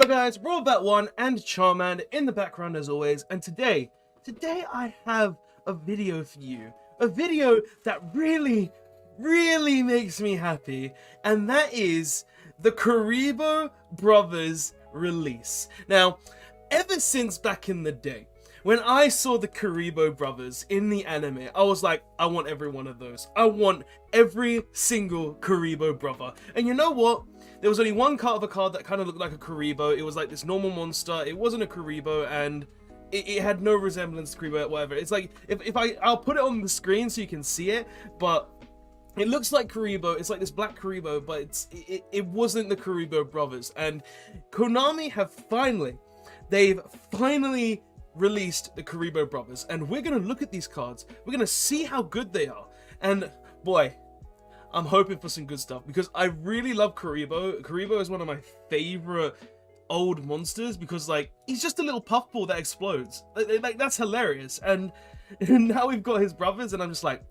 Hello guys, Robot1 and Charmander in the background as always, and today I have a video for you. A video that really makes me happy, and that is the Kuriboh Brothers release. Now, ever since back in the day, when I saw the Kuriboh Brothers in the anime, I was like, I want every one of those. I want every single Kuriboh brother. And you know what? There was only one card of a card that kind of looked like a Kuriboh. It was like this normal monster. It wasn't a Kuriboh, and it had no resemblance to Kuriboh, whatever. It's like, I'll put it on the screen so you can see it, but it looks like Kuriboh. It's like this black Kuriboh, but it wasn't the Kuriboh Brothers. And Konami they've finally released the Kuriboh Brothers, and we're gonna look at these cards. We're gonna see how good they are, and boy, I'm hoping for some good stuff because I really love Kuriboh. Kuriboh is one of my favorite old monsters because, like, he's just a little puffball that explodes. Like that's hilarious. And now we've got his brothers, and I'm just like,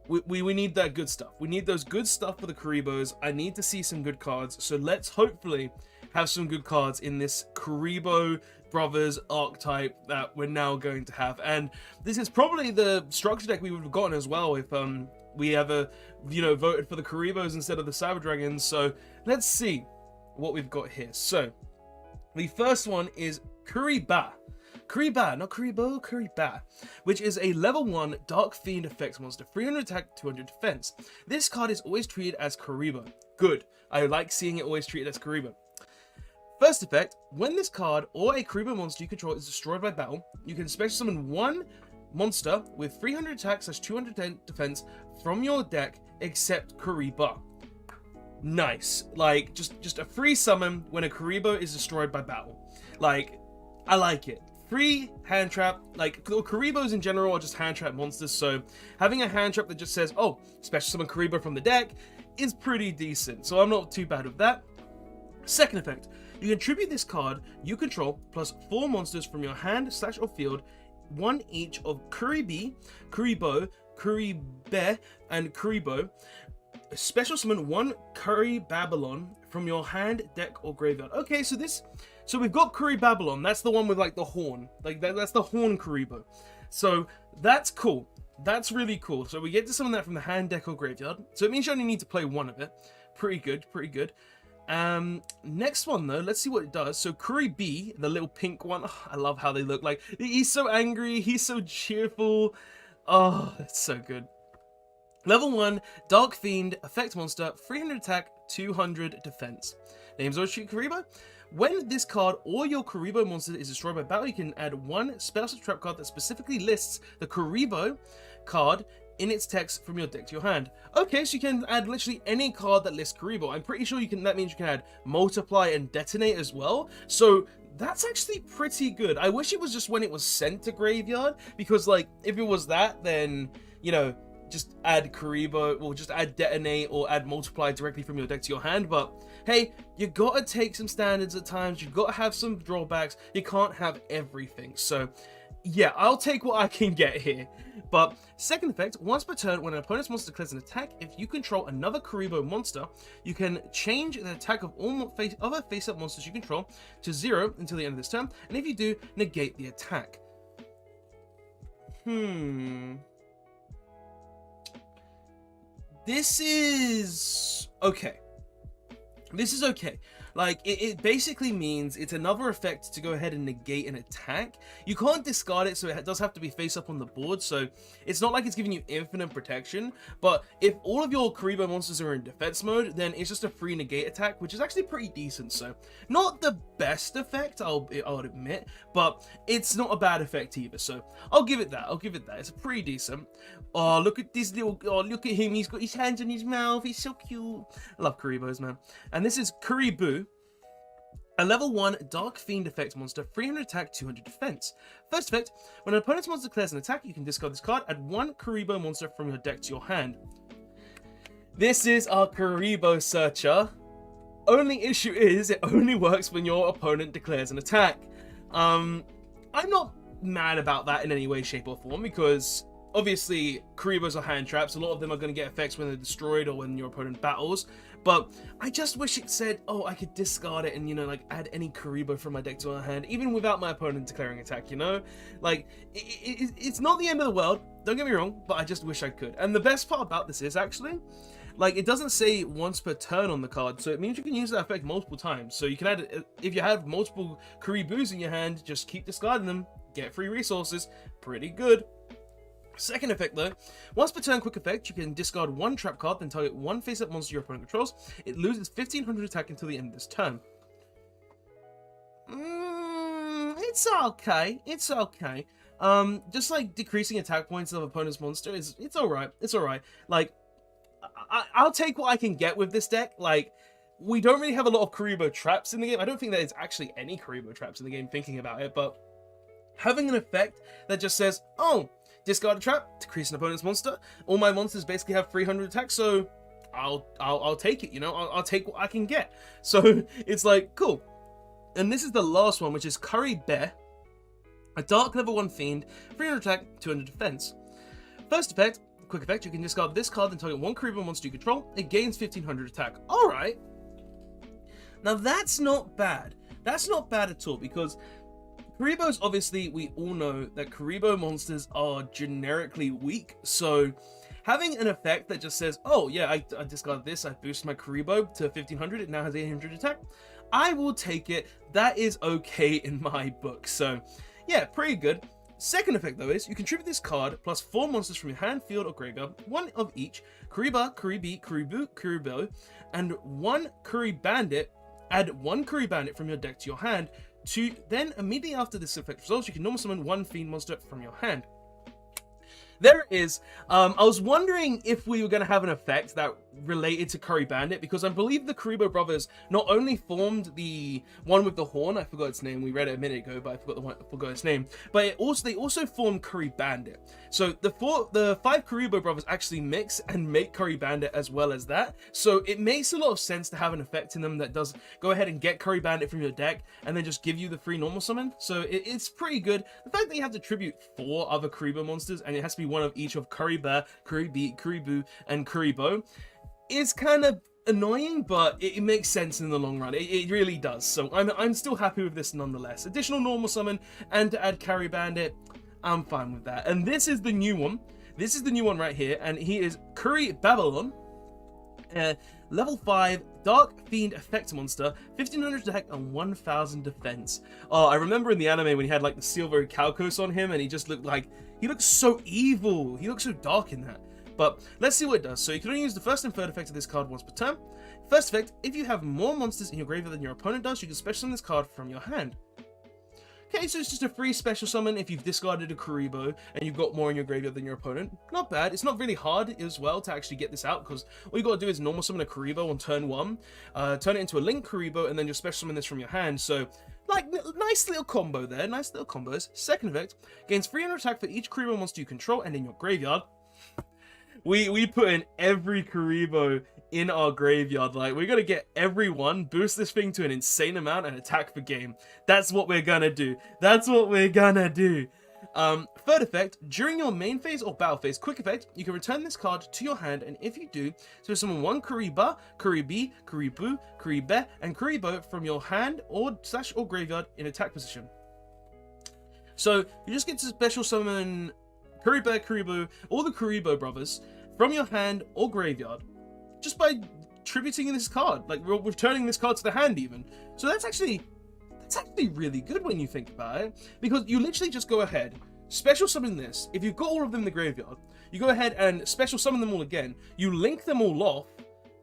we need that good stuff. We need those good stuff for the Kuribohs. I need to see some good cards. So let's hopefully have some good cards in this Kuriboh Brothers archetype that we're now going to have. And this is probably the structure deck we would have gotten as well if we ever, voted for the Kuribohs instead of the Cyber Dragons. So let's see what we've got here. So the first one is Kuriboh. Not Kuriboh, Kuriboh, which is a level 1 Dark Fiend effects monster, 300 attack, 200 defense. This card is always treated as Kuriboh. Good. I like seeing it always treated as Kuriboh. First effect, when this card or a Kuriboh monster you control is destroyed by battle, you can special summon one monster with 300 attack / 210 defense from your deck except Kuriboh. Nice. Like, just a free summon when a Kuriboh is destroyed by battle. Like, I like it. Free hand trap. Like, Kuribohs in general are just hand trap monsters, so having a hand trap that just says, oh, special summon Kuriboh from the deck is pretty decent, so I'm not too bad with that. Second effect, you can tribute this card you control plus 4 monsters from your hand / or field, one each of Kuriboh, Kuriboh, and Kuriboh. Special summon one Kuriboh from your hand, deck, or graveyard. Okay, so we've got Kuriboh. That's the one with like the horn. Like that's the horn Kuriboh. So that's cool. That's really cool. So we get to summon that from the hand, deck, or graveyard. So it means you only need to play one of it. Pretty good. Next one though, let's see what it does. So Kuriboh, the little pink one, I love how they look. Like, he's so angry, he's so cheerful. Oh, that's so good. Level 1 Dark Fiend effect monster, 300 attack, 200 defense. Names Orchid Kuriboh. When this card or your Kuriboh monster is destroyed by battle, you can add one special trap card that specifically lists the Kuriboh card in its text from your deck to your hand. Okay, so you can add literally any card that lists Kuriboh. I'm pretty sure that means you can add Multiply and Detonate as well. So that's actually pretty good. I wish it was just when it was sent to graveyard, because like if it was that, then just add Kuriboh, or just add Detonate or add Multiply directly from your deck to your hand. But hey, you gotta take some standards at times. You gotta have some drawbacks. You can't have everything. So yeah, I'll take what I can get here. But second effect, once per turn, when an opponent's monster declares an attack, if you control another Kuriboh monster, you can change the attack of all other face-up monsters you control to 0 until the end of this turn, and if you do, negate the attack. This is okay. Like, it basically means it's another effect to go ahead and negate an attack. You can't discard it, so it does have to be face up on the board, so it's not like it's giving you infinite protection. But if all of your Kuriboh monsters are in defense mode, then it's just a free negate attack, which is actually pretty decent. So not the best effect, I'll admit, but it's not a bad effect either. So I'll give it that. It's pretty decent. Oh, look at this little, look at him. He's got his hands in his mouth. He's so cute. I love Kuribohs, man. And this is Kuriboh, a level 1 Dark Fiend effect monster, 300 attack, 200 defense. First effect, when an opponent's monster declares an attack, you can discard this card, add one Kuriboh monster from your deck to your hand. This is our Kuriboh Searcher. Only issue is, it only works when your opponent declares an attack. I'm not mad about that in any way, shape, or form, because obviously Kuribohs are hand traps. A lot of them are going to get effects when they're destroyed or when your opponent battles. But I just wish it said, oh, I could discard it and, you know, like add any Kuriboh from my deck to my hand, even without my opponent declaring attack, you know? Like, it's not the end of the world, don't get me wrong, but I just wish I could. And the best part about this is actually, like, it doesn't say once per turn on the card, so it means you can use that effect multiple times. So you can add, if you have multiple Kuribohs in your hand, just keep discarding them, get free resources, pretty good. Second effect though, once per turn quick effect, you can discard one trap card, then target one face-up monster your opponent controls. It loses 1500 attack until the end of this turn. It's okay. It's okay. Just like decreasing attack points of opponent's monster is, it's alright. It's alright. Like, I'll take what I can get with this deck. Like, we don't really have a lot of Kuriboh traps in the game. I don't think there's actually any Kuriboh traps in the game, thinking about it, but having an effect that just says, oh, discard a trap, decrease an opponent's monster. All my monsters basically have 300 attack, so I'll take it, you know? I'll take what I can get. So it's like, cool. And this is the last one, which is Kuriboh, a dark level 1 fiend, 300 attack, 200 defense. First effect, quick effect, you can discard this card and target one Kuriboh monster you control. It gains 1500 attack. Alright. Now that's not bad. That's not bad at all, because Kuribohs, obviously, we all know that Kuriboh monsters are generically weak, so having an effect that just says, oh yeah, I discard this, I boost my Kuriboh to 1500, it now has 800 attack, I will take it. That is okay in my book. So yeah, pretty good. Second effect though is, you contribute this card plus 4 monsters from your hand, field, or graveyard, one of each, Kuriboh, Kuribi, Kuribu, Kuriboh, and one Kuribandit. Add one Kuribandit from your deck to your hand. Then immediately after this effect resolves, you can normal summon one fiend monster from your hand. There it is. I was wondering if we were going to have an effect that related to Kuribandit, because I believe the Kuriboh brothers not only formed the one with the horn, I forgot its name, we read it a minute ago, but I forgot its name, but they also formed Kuribandit. So the 5 Kuriboh brothers actually mix and make Kuribandit as well as that. So it makes a lot of sense to have an effect in them that does go ahead and get Kuribandit from your deck and then just give you the free normal summon. So it's pretty good. The fact that you have to tribute 4 other Kuriboh monsters and it has to be one of each of Kuriboh, Kuribi, Kuribu, and Kuriboh is kind of annoying, but it makes sense in the long run. It really does. So I'm still happy with this nonetheless. Additional normal summon and to add Kuribandit, I'm fine with that. And this is the new one. This is the new one right here, and he is Kuriboh, level 5 Dark Fiend Effect Monster, 1500 attack and 1000 defense. Oh, I remember in the anime when he had like the silver Calcos on him and he just looked like, he looked so evil. He looked so dark in that. But let's see what it does. So you can only use the first and third effect of this card once per turn. First effect, if you have more monsters in your graveyard than your opponent does, you can special summon this card from your hand. Okay, so it's just a free special summon if you've discarded a Kuriboh and you've got more in your graveyard than your opponent. Not bad. It's not really hard as well to actually get this out, because all you got to do is normal summon a Kuriboh on turn 1, turn it into a Link Kuriboh, and then just special summon this from your hand. So, like, nice little combo there. Nice little combos. Second effect, gains 300 attack for each Kuriboh monster you control and in your graveyard. We put in every Kuriboh in our graveyard. Like, we're gonna get everyone, boost this thing to an insane amount, and attack for game. That's what we're gonna do. That's what we're gonna do. Third effect, during your main phase or battle phase quick effect, you can return this card to your hand, and if you do, so summon one Kuriboh, Kuribi, Kuribu, Kuriboh, and Kuriboh from your hand or graveyard in attack position. So you just get to special summon Kuriboh, Kuribu, all the Kuriboh brothers from your hand or graveyard just by tributing this card, like returning this card to the hand even. So that's actually really good when you think about it, because you literally just go ahead, special summon this. If you've got all of them in the graveyard, you go ahead and special summon them all again, you link them all off,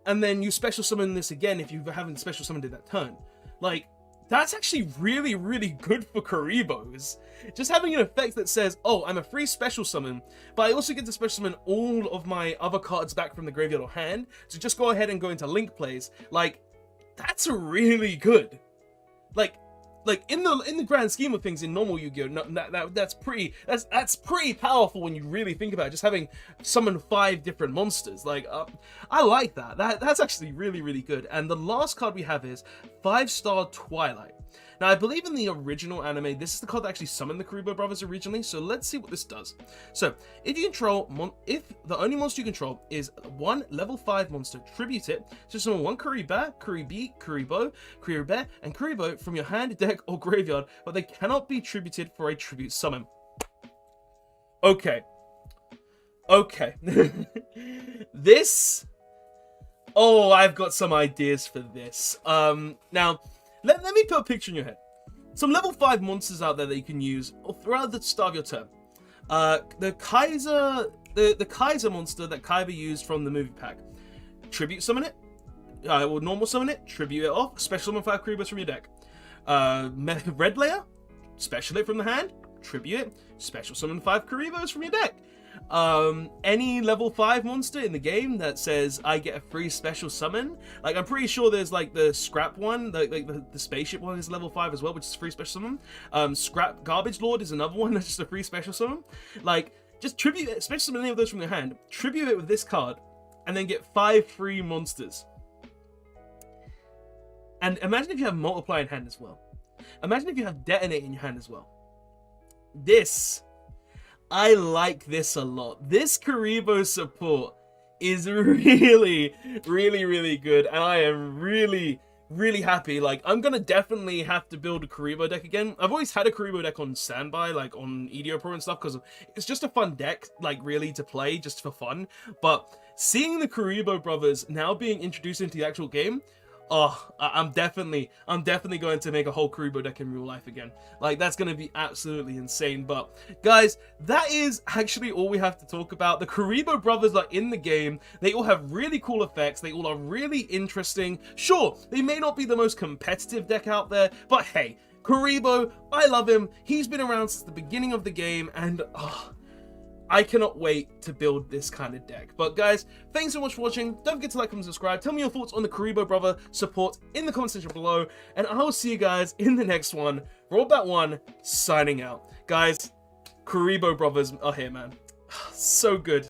and then you special summon this again if you haven't special summoned it that turn. Like, that's actually really, really good for Kuribohs. Just having an effect that says, oh, I'm a free special summon, but I also get to special summon all of my other cards back from the graveyard or hand, so just go ahead and go into link plays. Like, that's really good. Like in the grand scheme of things in normal Yu-Gi-Oh, that's pretty powerful when you really think about it. Just having summoned 5 different monsters, like I like that. That's actually really, really good. And the last card we have is 5-star Twilight. Now, I believe in the original anime, this is the card that actually summoned the Kuriboh brothers originally, so let's see what this does. So, if you control, if the only monster you control is one level 5 monster, tribute it, so summon one Kuriboh, Kuriboh, and Kuriboh from your hand, deck, or graveyard, but they cannot be tributed for a tribute summon. Okay. Okay. This... Oh, I've got some ideas for this. Now, let me put a picture in your head. Some level 5 monsters out there that you can use throughout the start of your turn. The Kaiser monster that Kaiba used from the movie pack. Tribute summon it. Or normal summon it. Tribute it off. Special summon 5 Kuribohs from your deck. Red layer. Special it from the hand. Tribute it. Special summon 5 Kuribohs from your deck. Any level 5 monster in the game that says I get a free special summon, like I'm pretty sure there's like the scrap one, the spaceship one is level 5 as well, which is free special summon. Scrap Garbage Lord is another one that's just a free special summon. Like, just tribute it, special summon any of those from your hand, tribute it with this card, and then get 5 free monsters. And imagine if you have Multiply in hand as well. Imagine if you have Detonate in your hand as well. I like this a lot. This Kuriboh support is really, really, really good. And I am really, really happy. Like, I'm going to definitely have to build a Kuriboh deck again. I've always had a Kuriboh deck on standby, like on EDO Pro and stuff, because it's just a fun deck, like really to play just for fun. But seeing the Kuriboh brothers now being introduced into the actual game, oh, I'm definitely going to make a whole Kuriboh deck in real life again. Like, that's going to be absolutely insane. But, guys, that is actually all we have to talk about. The Kuriboh brothers are in the game. They all have really cool effects. They all are really interesting. Sure, they may not be the most competitive deck out there, but hey, Kuriboh, I love him. He's been around since the beginning of the game, and I cannot wait to build this kind of deck. But guys, thanks so much for watching. Don't forget to like, comment, subscribe. Tell me your thoughts on the Kuriboh brother support in the comment section below. And I will see you guys in the next one. Rollbat1 signing out. Guys, Kuriboh brothers are here, man. So good.